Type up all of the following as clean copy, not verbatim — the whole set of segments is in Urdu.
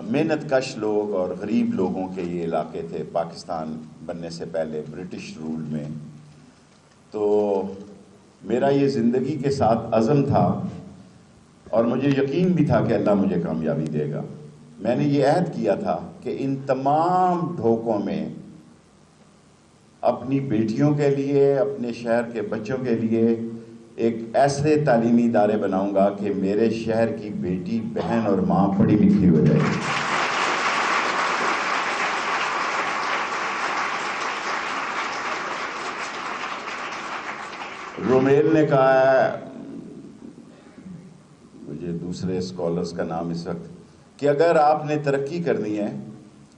محنت کش لوگ اور غریب لوگوں کے یہ علاقے تھے پاکستان بننے سے پہلے برٹش رول میں. تو میرا یہ زندگی کے ساتھ عزم تھا اور مجھے یقین بھی تھا کہ اللہ مجھے کامیابی دے گا. میں نے یہ عہد کیا تھا کہ ان تمام دھوکوں میں اپنی بیٹیوں کے لیے، اپنے شہر کے بچوں کے لیے ایک ایسے تعلیمی ادارے بناؤں گا کہ میرے شہر کی بیٹی، بہن اور ماں پڑھی لکھی ہو جائے گی. رومیل نے کہا ہے، مجھے دوسرے اسکالرز کا نام اس وقت، کہ اگر آپ نے ترقی کرنی ہے،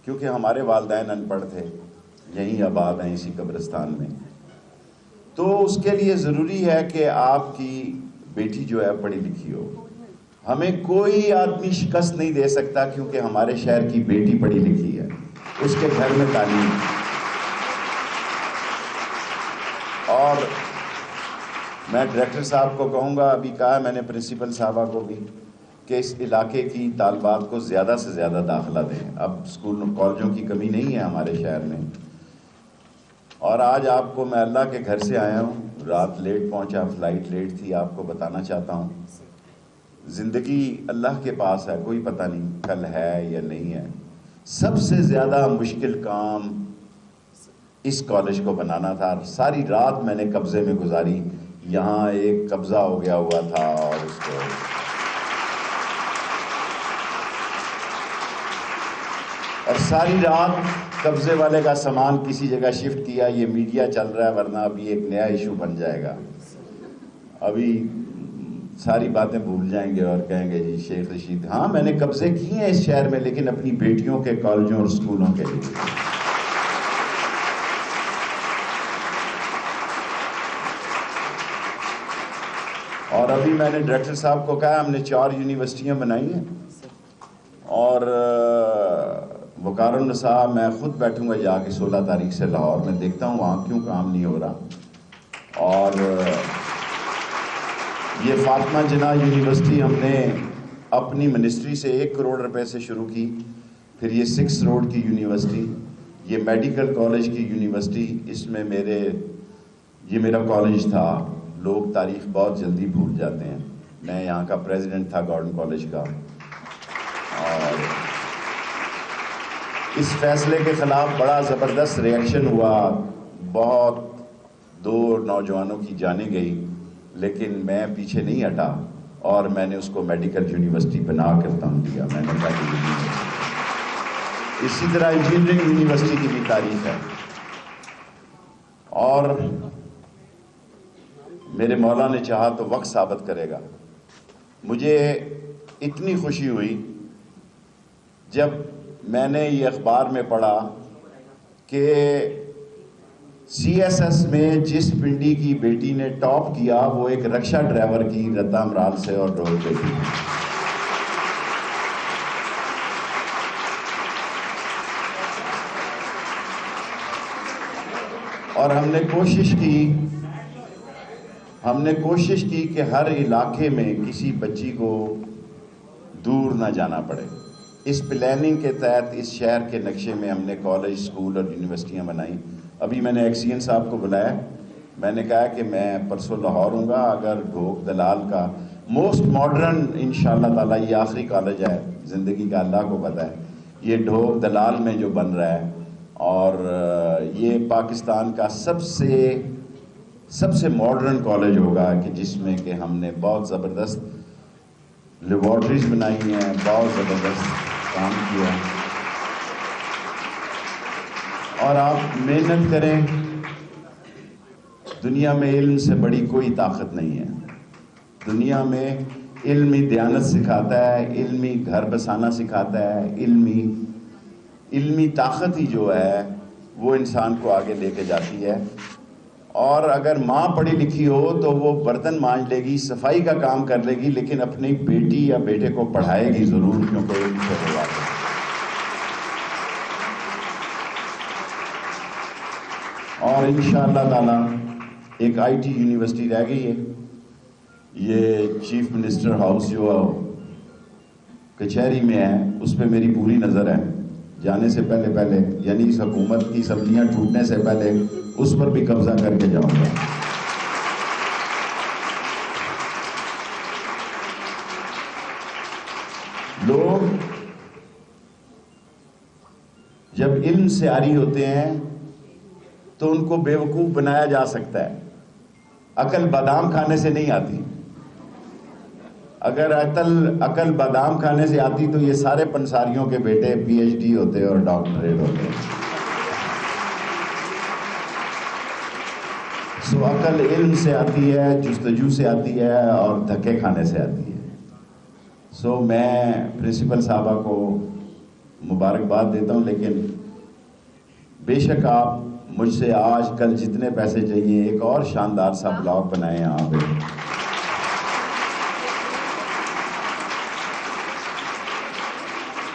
کیونکہ ہمارے والدین ان پڑھ تھے، یہیں آباد ہیں اسی قبرستان میں، تو اس کے لیے ضروری ہے کہ آپ کی بیٹی جو ہے پڑھی لکھی ہو. ہمیں کوئی آدمی شکست نہیں دے سکتا کیونکہ ہمارے شہر کی بیٹی پڑھی لکھی ہے، اس کے گھر میں تعلیم. اور میں ڈائریکٹر صاحب کو کہوں گا، ابھی کہا میں نے پرنسپل صاحبہ کو بھی، کہ اس علاقے کی طالبات کو زیادہ سے زیادہ داخلہ دیں. اب اسکول کالجوں کی کمی نہیں ہے ہمارے شہر میں. اور آج آپ کو میں اللہ کے گھر سے آیا ہوں، رات لیٹ پہنچا، فلائٹ لیٹ تھی، آپ کو بتانا چاہتا ہوں زندگی اللہ کے پاس ہے، کوئی پتہ نہیں کل ہے یا نہیں ہے. سب سے زیادہ مشکل کام اس کالج کو بنانا تھا. ساری رات میں نے قبضے میں گزاری. یہاں ایک قبضہ ہو گیا ہوا تھا اور اس کو اور ساری رات قبضے والے کا سامان کسی جگہ شفٹ کیا. یہ میڈیا چل رہا ہے، ورنہ ابھی ایک نیا ایشو بن جائے گا. ابھی ساری باتیں بھول جائیں گے اور کہیں گے جی شیخ رشید. ہاں میں نے قبضے کیے ہیں اس شہر میں، لیکن اپنی بیٹیوں کے کالجوں اور اسکولوں کے لیے. اور ابھی میں نے ڈائریکٹر صاحب کو کہا ہم نے 4 یونیورسٹیاں بنائی ہیں، اور وقار النساء میں خود بیٹھوں گا جا کے 16 تاریخ سے لاہور میں، دیکھتا ہوں وہاں کیوں کام نہیں ہو رہا. اور یہ فاطمہ جناح یونیورسٹی ہم نے اپنی منسٹری سے 1 کروڑ روپے سے شروع کی. پھر یہ 6 روڈ کی یونیورسٹی، یہ میڈیکل کالج کی یونیورسٹی. اس میں یہ میرا کالج تھا. لوگ تاریخ بہت جلدی بھول جاتے ہیں. میں یہاں کا پریزیڈنٹ تھا گارڈن کالج کا. اور اس فیصلے کے خلاف بڑا زبردست ریئیکشن ہوا، بہت 2 نوجوانوں کی جانیں گئی، لیکن میں پیچھے نہیں ہٹا اور میں نے اس کو میڈیکل یونیورسٹی بنا کر دم دیا. میں نے کہا کہ اسی طرح انجینئرنگ یونیورسٹی کی بھی تاریخ ہے. اور میرے مولا نے چاہا تو وقت ثابت کرے گا. مجھے اتنی خوشی ہوئی جب میں نے یہ اخبار میں پڑھا کہ سی ایس ایس میں جس پنڈی کی بیٹی نے ٹاپ کیا وہ ایک رکشہ ڈرائیور کی رتا امرال سے اور ڈھول بیٹی. اور ہم نے کوشش کی کہ ہر علاقے میں کسی بچی کو دور نہ جانا پڑے. اس پلاننگ کے تحت اس شہر کے نقشے میں ہم نے کالج، اسکول اور یونیورسٹیاں بنائیں. ابھی میں نے ایکسین صاحب کو بلایا، میں نے کہا کہ میں پرسوں لاہور ہوں گا. اگر ڈھوک دلال کا موسٹ ماڈرن انشاءاللہ تعالیٰ، یہ آخری کالج ہے زندگی کا، اللہ کو پتہ ہے، یہ ڈھوک دلال میں جو بن رہا ہے، اور یہ پاکستان کا سب سے ماڈرن کالج ہوگا، کہ جس میں کہ ہم نے بہت زبردست لیبارٹریز بنائی ہیں، بہت زبردست کام کیا. اور آپ محنت کریں، دنیا میں علم سے بڑی کوئی طاقت نہیں ہے. دنیا میں علمی دیانت سکھاتا ہے، علمی گھر بسانا سکھاتا ہے. علمی طاقت ہی جو ہے وہ انسان کو آگے لے کے جاتی ہے. اور اگر ماں پڑھی لکھی ہو تو وہ برتن مانج لے گی، صفائی کا کام کر لے گی، لیکن اپنی بیٹی یا بیٹے کو پڑھائے گی ضرور، کیونکہ علم سے ہوا ہے. اور انشاءاللہ تعالیٰ ایک آئی ٹی یونیورسٹی رہ گئی ہے. یہ چیف منسٹر ہاؤس جو کچہری میں ہے، اس پہ میری پوری نظر ہے. جانے سے پہلے یعنی اس حکومت کی سبزیاں ٹوٹنے سے پہلے اس پر بھی قبضہ کر کے جاؤں گا. لوگ جب علم سے عاری ہوتے ہیں تو ان کو بیوقوف بنایا جا سکتا ہے. عقل بادام کھانے سے نہیں آتی. اگر عقل بادام کھانے سے آتی تو یہ سارے پنساریوں کے بیٹے پی ایچ ڈی ہوتے اور ڈاکٹریٹ ہوتے. سو عقل علم سے آتی ہے، جستجو سے آتی ہے اور دھکے کھانے سے آتی ہے. سو میں پرنسپل صاحبہ کو مبارکباد دیتا ہوں، لیکن بے شک آپ مجھ سے آج کل جتنے پیسے چاہیے ایک اور شاندار سا بلاگ بنائیں یہاں پہ.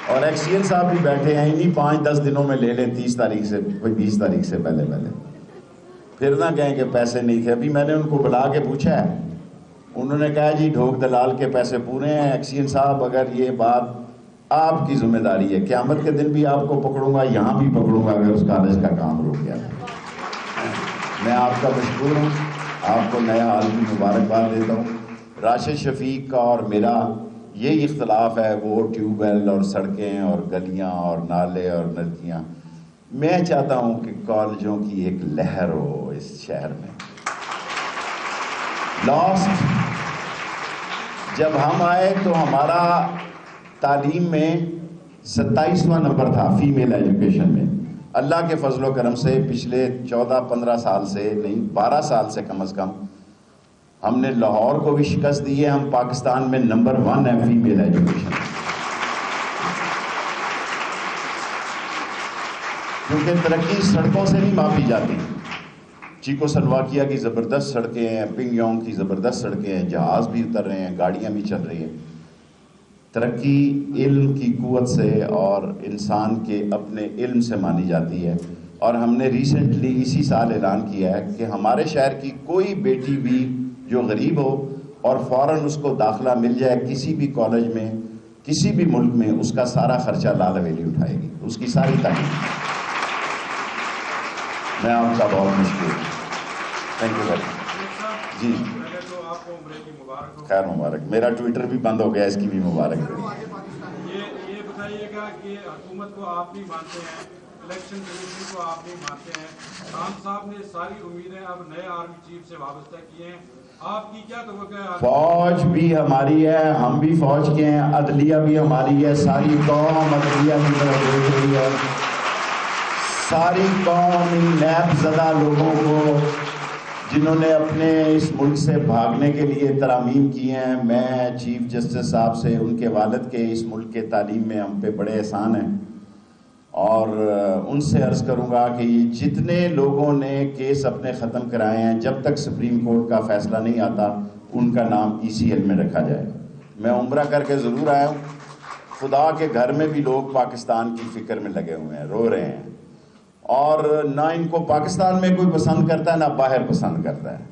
اور ایکسین صاحب بھی بیٹھے ہیں، انہیں 5-10 دنوں میں لے لیں، 30 تاریخ سے، کوئی 20 تاریخ سے پہلے پھر نہ کہیں کہ پیسے نہیں تھے. ابھی میں نے ان کو بلا کے پوچھا ہے، انہوں نے کہا جی ڈھوک دلال کے پیسے پورے ہیں. ایکسین صاحب اگر یہ بات آپ کی ذمہ داری ہے، قیامت کے دن بھی آپ کو پکڑوں گا، یہاں بھی پکڑوں گا اگر اس کالج کا کام رک گیا. میں آپ کا مشکور ہوں، آپ کو نیا حال کی مبارکباد دیتا ہوں. راشد شفیق کا اور میرا یہی اختلاف ہے، وہ ٹیوب ویل اور سڑکیں اور گلیاں اور نالے اور نلکیاں. میں چاہتا ہوں کہ کالجوں کی ایک لہر ہو اس شہر میں. لاسٹ جب ہم آئے تو ہمارا تعلیم میں 27واں نمبر تھا فیمیل ایجوکیشن میں. اللہ کے فضل و کرم سے پچھلے 14-15 سال سے نہیں 12 سال سے کم از کم ہم نے لاہور کو بھی شکست دی ہے. ہم پاکستان میں نمبر 1 ہے فیمیل ایجوکیشن. کیونکہ ترقی سڑکوں سے نہیں ماپی جاتی. چیکو سلواکیہ کی زبردست سڑکیں ہیں، پنگ یونگ کی زبردست سڑکیں ہیں، جہاز بھی اتر رہے ہیں، گاڑیاں بھی چل رہی ہیں. ترقی علم کی قوت سے اور انسان کے اپنے علم سے مانی جاتی ہے. اور ہم نے ریسنٹلی اسی سال اعلان کیا ہے کہ ہمارے شہر کی کوئی بیٹی بھی جو غریب ہو اور فوراً اس کو داخلہ مل جائے کسی بھی کالج میں کسی بھی ملک میں، اس کا سارا خرچہ لال حویلی اٹھائے گی، اس کی ساری تعلیم. میں آپ کا بہت مشکور ہوں. Thank you very much. جی خیر مبارک. میرا ٹویٹر بھی بند ہو گیا، اس کی بھی مبارک. یہ بتائیے گا کہ حکومت کو آپ نہیں مانتے ہیں، الیکشن کمیشن کو آپ نہیں مانتے ہیں، خان صاحب نے ساری امیدیں اب نئے آرمی چیف سے وابستہ کی ہیں، آپ کی کیا توقع ہے؟ فوج بھی ہماری ہے، ہم بھی فوج کے ہیں، عدلیہ بھی ہماری ہے، ساری قوم عدلیہ کی طرف دیکھ رہی ہے. ساری قوم ان نیب زدہ لوگوں کو جنہوں نے اپنے اس ملک سے بھاگنے کے لیے ترامیم کی ہیں. میں چیف جسٹس صاحب سے، ان کے والد کے اس ملک کے تعلیم میں ہم پہ بڑے احسان ہیں، اور ان سے عرض کروں گا کہ یہ جتنے لوگوں نے کیس اپنے ختم کرائے ہیں، جب تک سپریم کورٹ کا فیصلہ نہیں آتا ان کا نام ECL میں رکھا جائے. میں عمرہ کر کے ضرور آیا ہوں. خدا کے گھر میں بھی لوگ پاکستان کی فکر میں لگے ہوئے ہیں، رو رہے ہیں. اور نہ ان کو پاکستان میں کوئی پسند کرتا ہے، نہ باہر پسند کرتا ہے.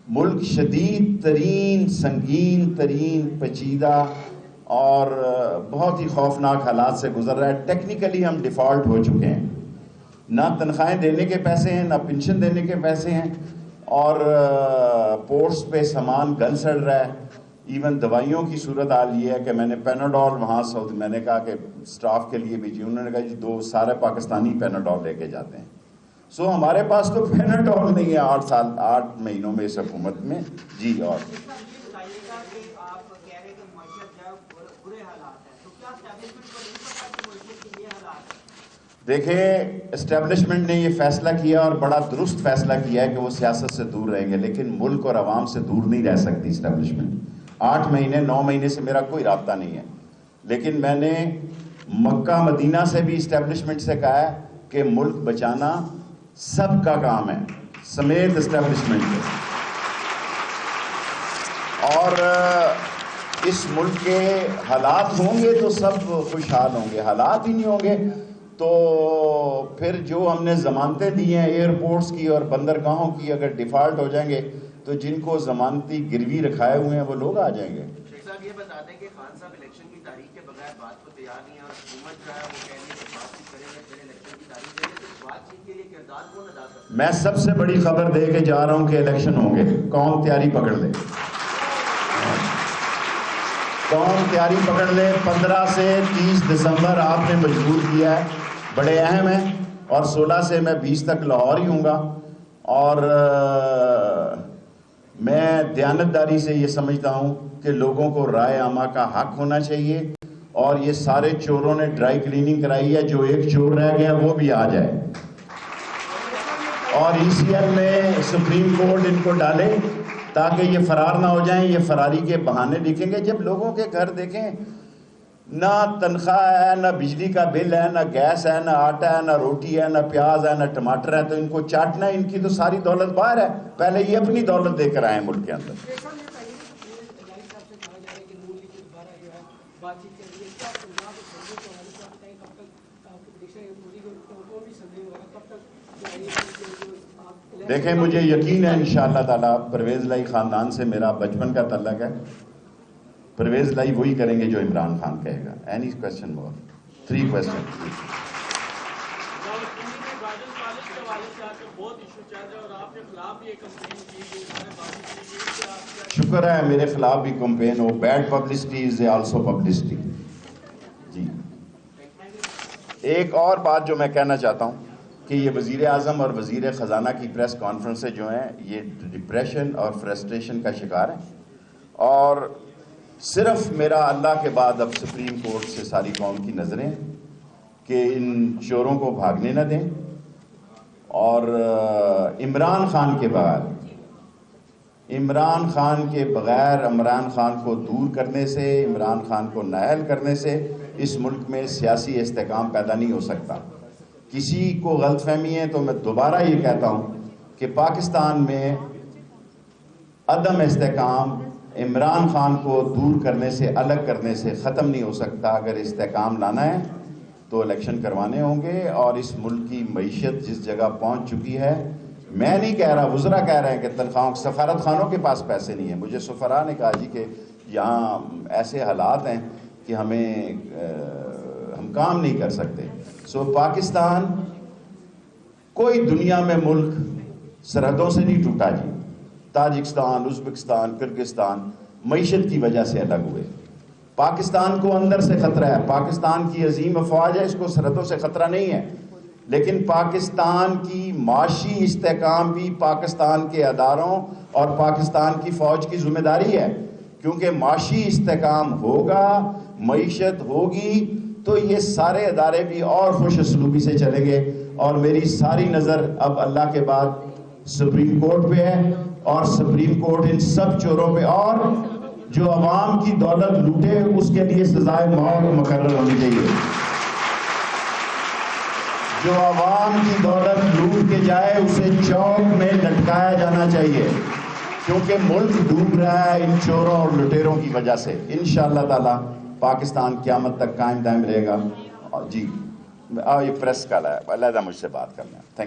ملک شدید ترین، سنگین ترین، پیچیدہ اور بہت ہی خوفناک حالات سے گزر رہا ہے. ٹیکنیکلی ہم ڈیفالٹ ہو چکے ہیں. نہ تنخواہیں دینے کے پیسے ہیں، نہ پنشن دینے کے پیسے ہیں، اور پورٹس پہ سامان گل سڑ رہا ہے. ایون دوائیوں کی صورت حال یہ ہے کہ میں نے پیناڈول وہاں میں نے کہا کہ سٹاف کے لیے بھی انہوں نے کہا جی 2 سارے پاکستانی پیناڈول لے کے جاتے ہیں. سو ہمارے پاس تو پیناڈول نہیں ہے 8 مہینوں میں اس حکومت میں. جی اور دیکھیں، اسٹیبلشمنٹ نے یہ فیصلہ کیا اور بڑا درست فیصلہ کیا ہے کہ وہ سیاست سے دور رہیں گے، لیکن ملک اور عوام سے دور نہیں رہ سکتی اسٹیبلشمنٹ. 8 مہینے 9 مہینے سے میرا کوئی رابطہ نہیں ہے، لیکن میں نے مکہ مدینہ سے بھی اسٹیبلشمنٹ سے کہا ہے کہ ملک بچانا سب کا کام ہے، سمیت اسٹیبلشمنٹ کے. اور اس ملک کے حالات ہوں گے تو سب خوشحال ہوں گے. حالات ہی نہیں ہوں گے تو پھر جو ہم نے ضمانتیں دی ہیں ایئرپورٹس کی اور بندرگاہوں کی، اگر ڈیفالٹ ہو جائیں گے تو جن کو ضمانتی گروی رکھائے ہوئے ہیں وہ لوگ آ جائیں گے. صاحب یہ بتا دیں کہ خان صاحب الیکشن کی تاریخ کے بغیر بات کو تیار نہیں ہے اور حکومت جو ہے وہ کہہ رہی ہے کہ بات چیت کریں گے پھر الیکشن کی تاریخ دیں گے، تو بات چیت کے لیے کردار کون ادا کرتا ہے؟ میں سب سے بڑی خبر دے کے جا رہا ہوں کہ الیکشن ہوں گے، قوم تیاری پکڑ لے، قوم تیاری پکڑ لے۔ 15 سے 30 دسمبر آپ نے مجبور کیا ہے، بڑے اہم ہیں، اور 16 سے میں 20 تک لاہور ہی ہوں گا، اور میں دیانتداری سے یہ سمجھتا ہوں کہ لوگوں کو رائے عامہ کا حق ہونا چاہیے، اور یہ سارے چوروں نے ڈرائی کلیننگ کرائی ہے، جو ایک چور رہ گیا وہ بھی آ جائے، اور ECL میں سپریم کورٹ ان کو ڈالے تاکہ یہ فرار نہ ہو جائیں۔ یہ فراری کے بہانے لکھیں گے۔ جب لوگوں کے گھر دیکھیں نہ تنخواہ ہے، نہ بجلی کا بل ہے، نہ گیس ہے، نہ آٹا ہے، نہ روٹی ہے، نہ پیاز ہے، نہ ٹماٹر ہے، تو ان کو چاٹنا ہے۔ ان کی تو ساری دولت باہر ہے، پہلے یہ اپنی دولت دے کر آئیں ملک کے اندر۔ دیکھیں مجھے یقین ہے انشاءاللہ تعالیٰ پرویز لائی خاندان سے میرا بچپن کا تعلق ہے، پرویز لائی وہی کریں گے جو عمران خان کہے گا۔ Any question more? 3 کویسچن۔ شکر ہے میرے خلاف بھی کمپین ہو، bad publicity is also publicity. جی ایک اور بات جو میں کہنا چاہتا ہوں کہ یہ وزیر اعظم اور وزیر خزانہ کی پریس کانفرنسیں جو ہیں یہ ڈپریشن اور فرسٹریشن کا شکار ہیں، اور صرف میرا اللہ کے بعد اب سپریم کورٹ سے ساری قوم کی نظریں کہ ان چوروں کو بھاگنے نہ دیں، اور عمران خان کے بغیر عمران خان کو دور کرنے سے، عمران خان کو نائل کرنے سے اس ملک میں سیاسی استحکام پیدا نہیں ہو سکتا۔ کسی کو غلط فہمی ہے تو میں دوبارہ یہ کہتا ہوں کہ پاکستان میں عدم استحکام عمران خان کو دور کرنے سے، الگ کرنے سے ختم نہیں ہو سکتا۔ اگر استحکام لانا ہے تو الیکشن کروانے ہوں گے، اور اس ملک کی معیشت جس جگہ پہنچ چکی ہے، میں نہیں کہہ رہا، وزراء کہہ رہے ہیں کہ تنخواہوں، سفارت خانوں کے پاس پیسے نہیں ہیں۔ مجھے سفراء نے کہا جی کہ یہاں ایسے حالات ہیں کہ ہم کام نہیں کر سکتے۔ پاکستان کوئی دنیا میں ملک سرحدوں سے نہیں ٹوٹا جی۔ تاجکستان، ازبکستان، کرغزستان معیشت کی وجہ سے الگ ہوئے۔ پاکستان کو اندر سے خطرہ ہے، پاکستان کی عظیم افواج ہے، اس کو سرحدوں سے خطرہ نہیں ہے، لیکن پاکستان کی معاشی استحکام بھی پاکستان کے اداروں اور پاکستان کی فوج کی ذمہ داری ہے، کیونکہ معاشی استحکام ہوگا، معیشت ہوگی تو یہ سارے ادارے بھی اور خوش اسلوبی سے چلیں گے۔ اور میری ساری نظر اب اللہ کے بعد سپریم کورٹ پہ ہے، اور سپریم کورٹ ان سب چوروں پہ، اور جو عوام کی دولت لوٹے اس کے لیے سزائے موت مقرر ہونی چاہیے۔ جو عوام کی دولت لوٹ کے جائے اسے چوک میں لٹکایا جانا چاہیے، کیونکہ ملک ڈوب رہا ہے ان چوروں اور لٹیروں کی وجہ سے۔ انشاءاللہ تعالی پاکستان قیامت تک قائم دائم رہے گا۔ جی یہ پریس کا ہے، علیحدہ مجھ سے بات کرنا ہے۔